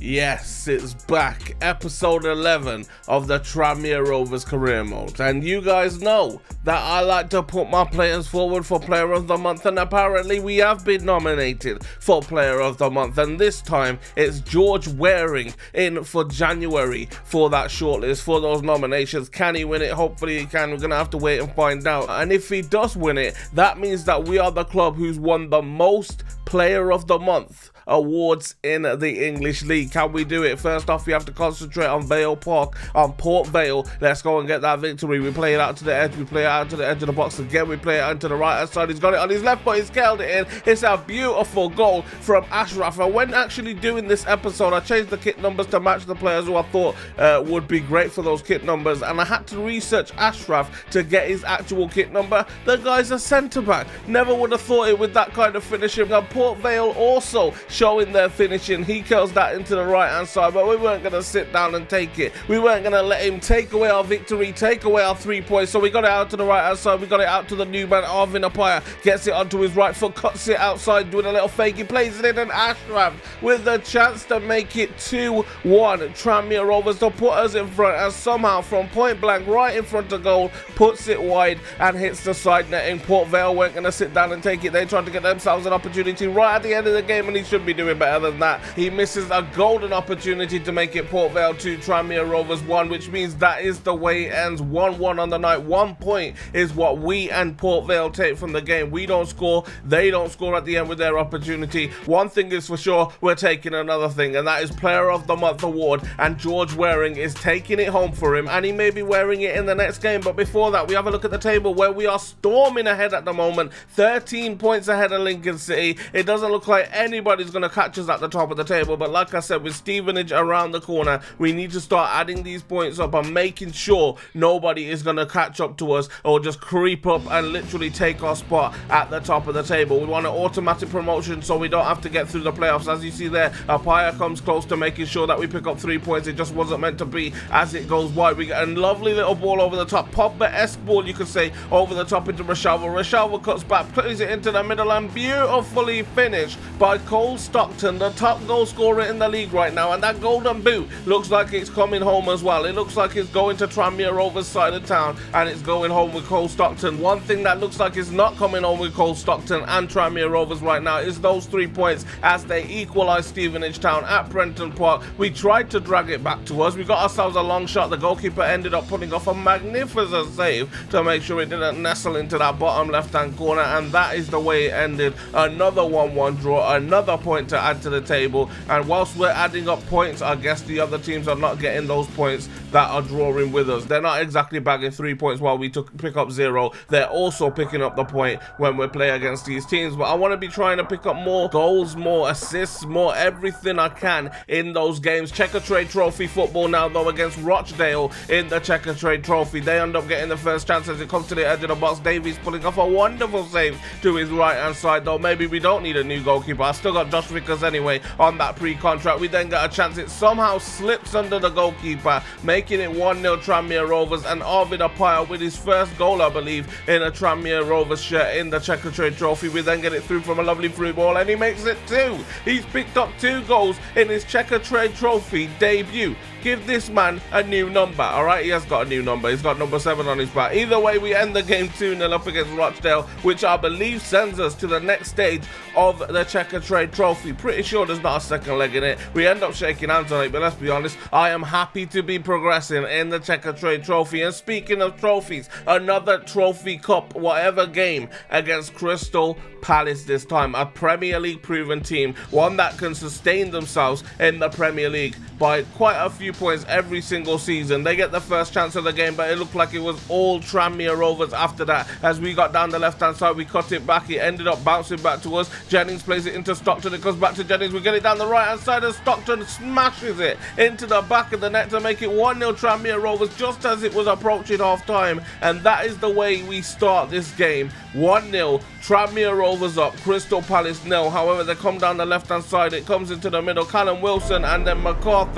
Yes, it's back, episode 11 of the Tranmere Rovers career mode, and you guys know that I like to put my players forward for player of the month, and apparently we have been nominated for player of the month, and this time it's George Waring in for January for that shortlist, for those nominations. Can he win it? Hopefully he can. We're gonna have to wait and find out, and if he does win it, that means that we are the club who's won the most player of the month awards in the English League. Can we do it? First off, we have to concentrate on Vale Park, on Port Vale. Let's go and get that victory. We play it out to the edge, we play it out to the edge of the box again, we play it out to the right hand side. He's got it on his left foot, he's curled it in. It's a beautiful goal from Ashraf, and when actually doing this episode, I changed the kit numbers to match the players who I thought would be great for those kit numbers, and I had to research Ashraf to get his actual kit number. The guy's a centre back. Never would have thought it with that kind of finishing. Now Port Vale also showing their finishing. He curls that into the right hand side, but we weren't going to sit down and take it. We weren't going to let him take away our victory, take away our 3 points. So we got it out to the right hand side, we got it out to the new man Arvin Apaya, gets it onto his right foot, cuts it outside, doing a little fake, he plays it in, and Ashraf with the chance to make it 2-1. Tranmere Rovers to put us in front, and somehow from point blank right in front of goal puts it wide and hits the side netting. Port Vale weren't going to sit down and take it. They tried to get themselves an opportunity right at the end of the game, and he should be doing better than that. He misses a golden opportunity to make it Port Vale 2, Tranmere Rovers 1, which means that is the way it ends. 1-1 on the night. 1 point is what we and Port Vale take from the game. We don't score, they don't score at the end with their opportunity. One thing is for sure, we're taking another thing, and that is Player of the Month award, and George Waring is taking it home for him, and he may be wearing it in the next game. But before that, we have a look at the table where we are storming ahead at the moment, 13 points ahead of Lincoln City. It doesn't look like anybody's going to catch us at the top of the table, but like I said, with Stevenage around the corner, we need to start adding these points up and making sure nobody is going to catch up to us or just creep up and literally take our spot at the top of the table. We want an automatic promotion so we don't have to get through the playoffs. As you see there, Apaya comes close to making sure that we pick up 3 points. It just wasn't meant to be as it goes wide. We get a lovely little ball over the top, Pogba-esque ball you could say, over the top into Rashalva. Rashalva cuts back, plays it into the middle, and beautifully finished by Cole Stockton, the top goal scorer in the league right now. And that golden boot looks like it's coming home as well. It looks like it's going to Tranmere Rovers side of town, and it's going home with Cole Stockton. One thing that looks like it's not coming home with Cole Stockton and Tranmere Rovers right now is those 3 points as they equalise Stevenage Town at Prenton Park. We tried to drag it back to us. We got ourselves a long shot. The goalkeeper ended up putting off a magnificent save to make sure it didn't nestle into that bottom left hand corner, and that is the way it ended. Another 1-1 draw, another point to add to the table, and whilst we're adding up points, I guess the other teams are not getting those points that are drawing with us. They're not exactly bagging 3 points while we pick up 0. They're also picking up the point when we play against these teams, but I want to be trying to pick up more goals, more assists, more everything I can in those games. Checker Trade Trophy football now though against Rochdale in the Checker Trade Trophy. They end up getting the first chance as it comes to the edge of the box. Davies pulling off a wonderful save to his right hand side, though maybe we don't need a new goalkeeper. I still got Josh Vickers anyway on that pre-contract. We then get a chance, it somehow slips under the goalkeeper, making it 1-0 Tranmere Rovers, and Arvid Apaya with his first goal, I believe, in a Tranmere Rovers shirt in the Checker Trade Trophy. We then get it through from a lovely through ball, and he makes it 2. He's picked up 2 goals in his Checker Trade Trophy debut. Give this man a new number, alright? He has got a new number. He's got number 7 on his back. Either way, we end the game 2-0 up against Rochdale, which I believe sends us to the next stage of the Checker Trade Trophy. Pretty sure there's not a second leg in it. We end up shaking hands on it, but let's be honest, I am happy to be progressing in the Checker Trade Trophy. And speaking of trophies, another trophy cup, whatever game against Crystal Palace this time. A Premier League proven team, one that can sustain themselves in the Premier League by quite a few points every single season. They get the first chance of the game, but it looked like it was all Tranmere Rovers after that. As we got down the left hand side, we cut it back, it ended up bouncing back to us. Jennings plays it into Stockton, it comes back to Jennings, we get it down the right hand side, and Stockton smashes it into the back of the net to make it 1-0 Tranmere Rovers just as it was approaching half time. And that is the way we start this game. 1-0 Tranmere Rovers up, Crystal Palace nil. However, they come down the left hand side, it comes into the middle, Callum Wilson and then MacArthur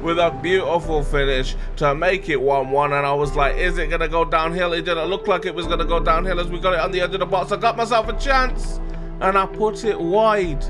with a beautiful finish to make it 1-1. And I was like, is it gonna go downhill? It didn't look like it was gonna go downhill as we got it on the edge of the box. I got myself a chance and I put it wide.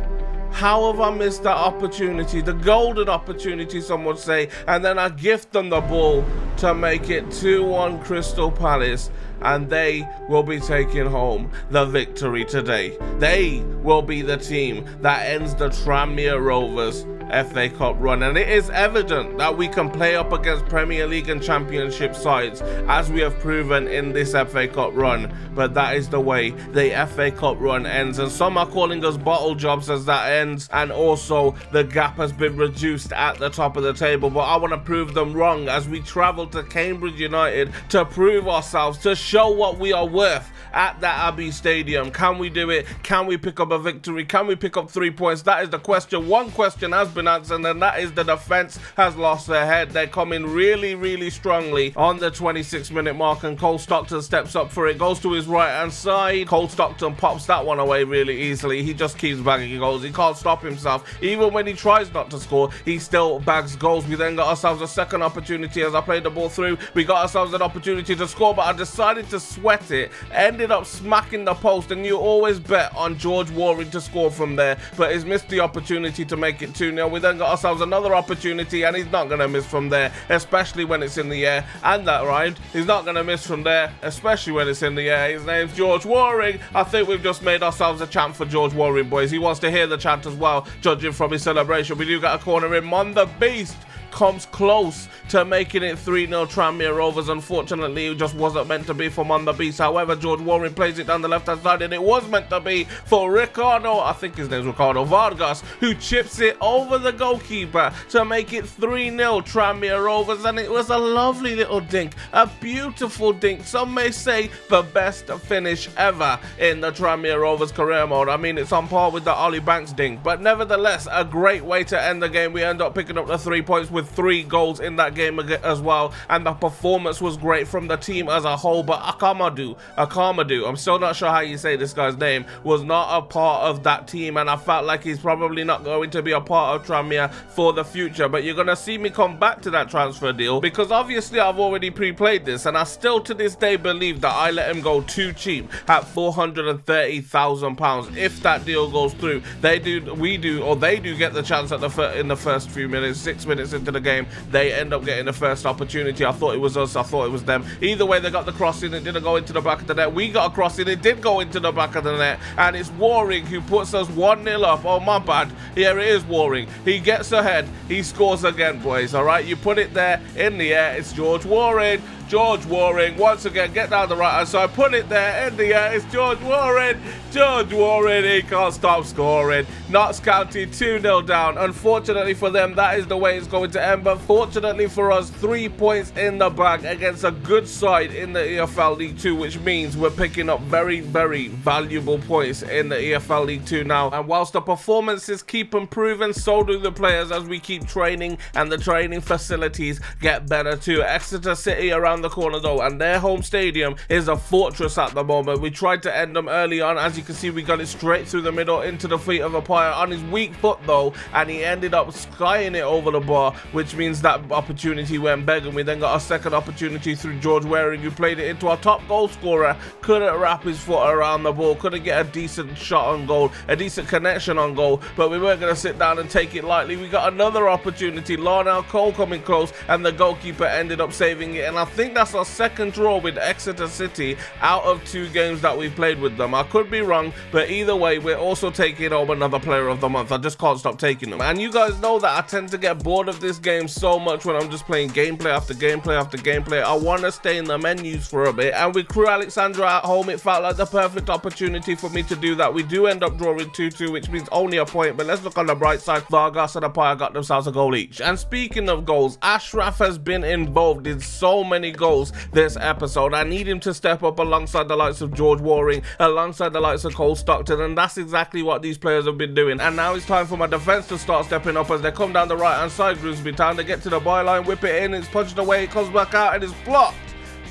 How have I missed that opportunity? The golden opportunity, some would say. And then I gift them the ball to make it 2-1 Crystal Palace. And they will be taking home the victory today. They will be the team that ends the Tranmere Rovers FA Cup run, and it is evident that we can play up against Premier League and Championship sides, as we have proven in this FA Cup run. But that is the way the FA Cup run ends, and some are calling us bottle jobs as that ends, and also the gap has been reduced at the top of the table. But I want to prove them wrong as we travel to Cambridge United to prove ourselves, to show what we are worth at that Abbey Stadium. Can we do it? Can we pick up a victory? Can we pick up 3 points? That is the question. One question has been answered, and that is the defense has lost their head. They're coming really strongly on the 26-minute mark, and Cole Stockton steps up for it, goes to his right hand side. Cole Stockton pops that one away really easily. He just keeps bagging goals. He can't stop himself. Even when he tries not to score, he still bags goals. We then got ourselves a second opportunity as I played the ball through. We got ourselves an opportunity to score, but I decided to sweat it. Ended up smacking the post, and you always bet on George Waring to score from there, but he's missed the opportunity to make it 2-0. We then got ourselves another opportunity, and he's not going to miss from there, especially when it's in the air. And that rhymed. He's not going to miss from there, especially when it's in the air. His name's George Waring. I think we've just made ourselves a chant for George Waring, boys. He wants to hear the chant as well, judging from his celebration. We do get a corner in. Mon the Beast comes close to making it 3-0 Tranmere Rovers. Unfortunately, it just wasn't meant to be for Mon the Beast. However, George Waring plays it down the left-hand side, and it was meant to be for Ricardo, I think his name's Ricardo Vargas, who chips it over the goalkeeper to make it 3-0 Tranmere Rovers. And it was a lovely little dink, a beautiful dink. Some may say the best finish ever in the Tranmere Rovers career mode. I mean, it's on par with the Ollie Banks dink, but nevertheless, a great way to end the game. We end up picking up the 3 points with 3 goals in that game as well, and the performance was great from the team as a whole. But Akamadu, I'm still not sure how you say this guy's name, was not a part of that team, and I felt like he's probably not going to be a part of Tranmere for the future. But you're gonna see me come back to that transfer deal, because obviously I've already pre-played this, and I still to this day believe that I let him go too cheap at £430,000. If that deal goes through, they do get the chance at in the first few minutes. 6 minutes into the game, they end up getting the first opportunity. I thought it was us, I thought it was them. Either way, they got the cross in, it didn't go into the back of the net. We got a cross in, it did go into the back of the net, and it's Waring who puts us 1-0 up. Oh, my bad. Here it is, Waring. He gets ahead, he scores again, boys. All right, you put it there in the air. It's George Waring. George Waring, once again, get down the right hand side, put it there in the air. It's George Waring. George Waring, he can't stop scoring. Notts County 2-0 down. Unfortunately for them, that is the way it's going to end. But fortunately for us, 3 points in the bag against a good side in the EFL League 2, which means we're picking up very valuable points in the EFL League 2 now. And whilst the performances keep improving, so do the players as we keep training, and the training facilities get better too. Exeter City around the corner though, and their home stadium is a fortress at the moment. We tried to end them early on. As you can see, we got it straight through the middle into the feet of a player on his weak foot though, and he ended up skying it over the bar, which means that opportunity went begging. We then got a second opportunity through George Waring, who played it into our top goal scorer. Couldn't wrap his foot around the ball, couldn't get a decent shot on goal, a decent connection on goal, but we weren't going to sit down and take it lightly. We got another opportunity, Larnell Cole coming close, and the goalkeeper ended up saving it. And I think that's our second draw with Exeter City out of 2 games that we've played with them. I could be wrong, but either way, we're also taking home another player of the month. I just can't stop taking them. And you guys know that I tend to get bored of this game so much when I'm just playing gameplay after gameplay after gameplay. I want to stay in the menus for a bit, and with Crew Alexandra at home, it felt like the perfect opportunity for me to do that. We do end up drawing 2-2, which means only a point, but let's look on the bright side. Vargas and Apaya got themselves a goal each. And speaking of goals, Ashraf has been involved in so many goals this episode. I need him to step up alongside the likes of George Waring, alongside the likes of Cole Stockton, and that's exactly what these players have been doing. And now it's time for my defense to start stepping up as they come down the right hand side. Grimsby Town, they get to the byline, whip it in, it's punched away, it comes back out, and it's blocked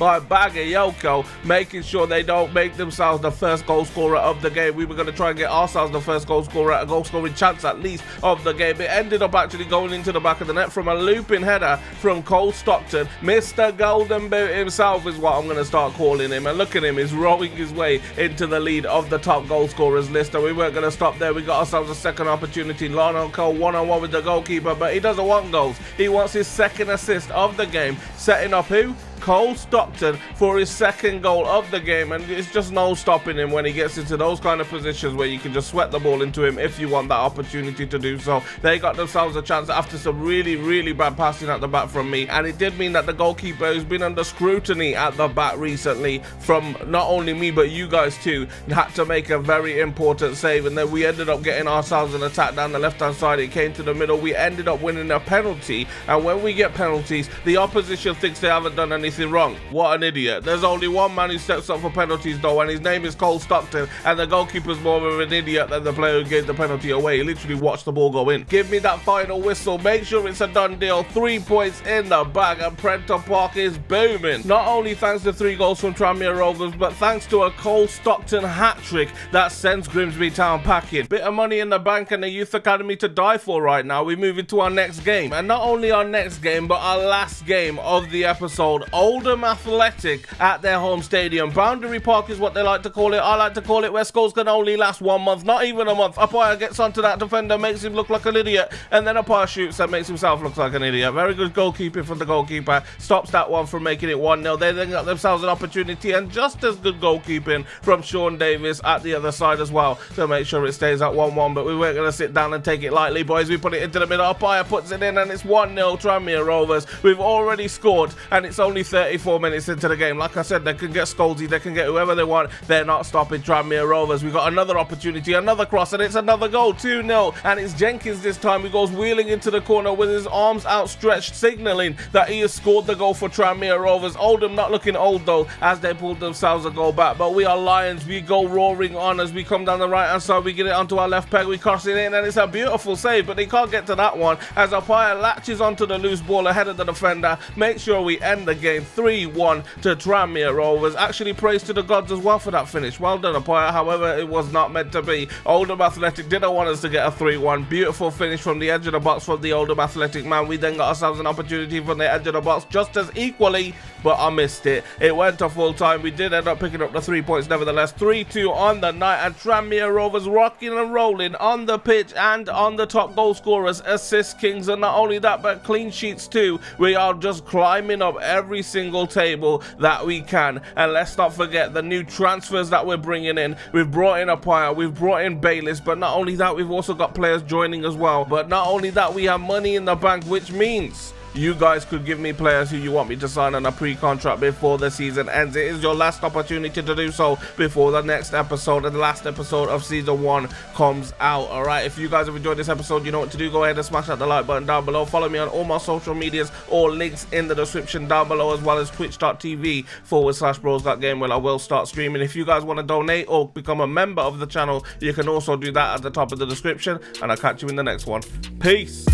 by Bagayoko, making sure they don't make themselves the first goal scorer of the game. We were going to try and get ourselves the first goal scorer, a goal scoring chance at least of the game. It ended up actually going into the back of the net from a looping header from Cole Stockton. Mr. Golden Boot himself is what I'm going to start calling him, and look at him, he's rowing his way into the lead of the top goal scorers list. And we weren't going to stop there. We got ourselves a second opportunity. Lionel Cole one-on-one with the goalkeeper, but he doesn't want goals. He wants his second assist of the game, setting up who? Cole Stockton for his second goal of the game, and it's just no stopping him when he gets into those kind of positions where you can just sweat the ball into him if you want that opportunity to do so. They got themselves a chance after some really bad passing at the back from me, and it did mean that the goalkeeper, who's been under scrutiny at the back recently from not only me but you guys too, had to make a very important save. And then we ended up getting ourselves an attack down the left hand side. It came to the middle. We ended up winning a penalty, and when we get penalties, the opposition thinks they haven't done anything wrong. What an idiot. There's only one man who steps up for penalties though, and his name is Cole Stockton, and the goalkeeper's more of an idiot than the player who gave the penalty away. He literally watched the ball go in. Give me that final whistle. Make sure it's a done deal. 3 points in the bag, and Prenton Park is booming. Not only thanks to 3 goals from Tranmere Rovers, but thanks to a Cole Stockton hat-trick that sends Grimsby Town packing. Bit of money in the bank and a youth academy to die for right now. We move into our next game, and not only our next game but our last game of the episode. Oldham Athletic at their home stadium. Boundary Park is what they like to call it. I like to call it where scores can only last 1 month, not even a month. Umpire gets onto that defender, makes him look like an idiot, and then umpire shoots and makes himself look like an idiot. Very good goalkeeping from the goalkeeper. Stops that one from making it 1-0. They then got themselves an opportunity, and just as good goalkeeping from Sean Davis at the other side as well to make sure it stays at 1-1. But we weren't going to sit down and take it lightly, boys. We put it into the middle. Umpire puts it in, and it's 1-0 Tranmere Rovers. We've already scored, and it's only 34 minutes into the game. Like I said, they can get Scholesy, they can get whoever they want. They're not stopping Tranmere Rovers. We got another opportunity, another cross, and it's another goal. 2-0, and it's Jenkins this time who goes wheeling into the corner with his arms outstretched, signaling that he has scored the goal for Tranmere Rovers. Oldham not looking old though, as they pulled themselves a goal back, but we are Lions. We go roaring on as we come down the right hand side. We get it onto our left peg, we cross it in, and it's a beautiful save, but they can't get to that one as umpire latches onto the loose ball ahead of the defender. Make sure we end the game 3-1 to Tranmere Rovers. Actually, praise to the gods as well for that finish. Well done, umpire. However, it was not meant to be. Oldham Athletic didn't want us to get a 3-1. Beautiful finish from the edge of the box from the Oldham Athletic man. We then got ourselves an opportunity from the edge of the box just as equally, but I missed it. It went to full time. We did end up picking up the 3 points nevertheless. 3-2 on the night, and Tranmere Rovers rocking and rolling on the pitch and on the top goal scorers, assist kings, and not only that but clean sheets too. We are just climbing up every single table that we can. And let's not forget the new transfers that we're bringing in. We've brought in Apaya, we've brought in Bayliss, but not only that, we've also got players joining as well. But not only that, we have money in the bank, which means you guys could give me players who you want me to sign on a pre-contract before the season ends. It is your last opportunity to do so before the next episode and the last episode of season 1 comes out. Alright, if you guys have enjoyed this episode, you know what to do. Go ahead and smash that like button down below. Follow me on all my social medias, all links in the description down below, as well as twitch.tv/bros.game, where I will start streaming. If you guys want to donate or become a member of the channel, you can also do that at the top of the description, and I'll catch you in the next one. Peace.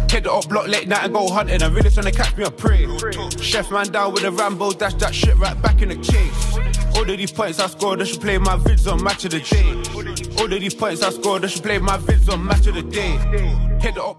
Hit the up block late night and go hunting. I'm really trying to catch me a prey. Chef man down with a Rambo, dash that shit right back in the chase. All of these points I scored, I should play my vids on match of the day. All of these points I scored, I should play my vids on match of the day. Hit the up.